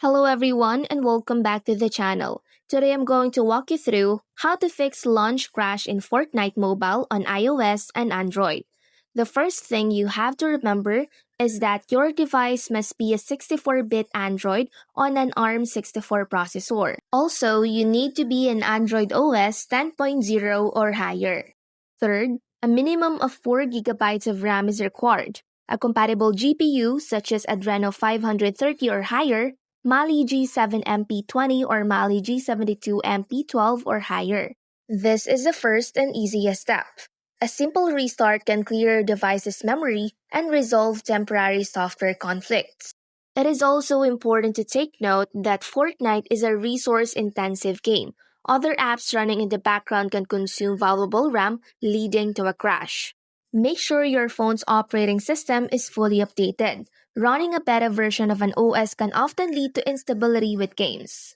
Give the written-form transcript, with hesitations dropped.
Hello everyone and welcome back to the channel. Today I'm going to walk you through how to fix launch crash in Fortnite Mobile on iOS and Android. The first thing you have to remember is that your device must be a 64-bit Android on an ARM64 processor. Also, you need to be an Android OS 10.0 or higher. Third, a minimum of 4 gigabytes of RAM is required. A compatible GPU such as Adreno 530 or higher, Mali G7MP20 or Mali G72MP12 or higher. This is the first and easiest step. A simple restart can clear your device's memory and resolve temporary software conflicts. It is also important to take note that Fortnite is a resource-intensive game. Other apps running in the background can consume valuable RAM, leading to a crash. Make sure your phone's operating system is fully updated. Running a beta version of an OS can often lead to instability with games.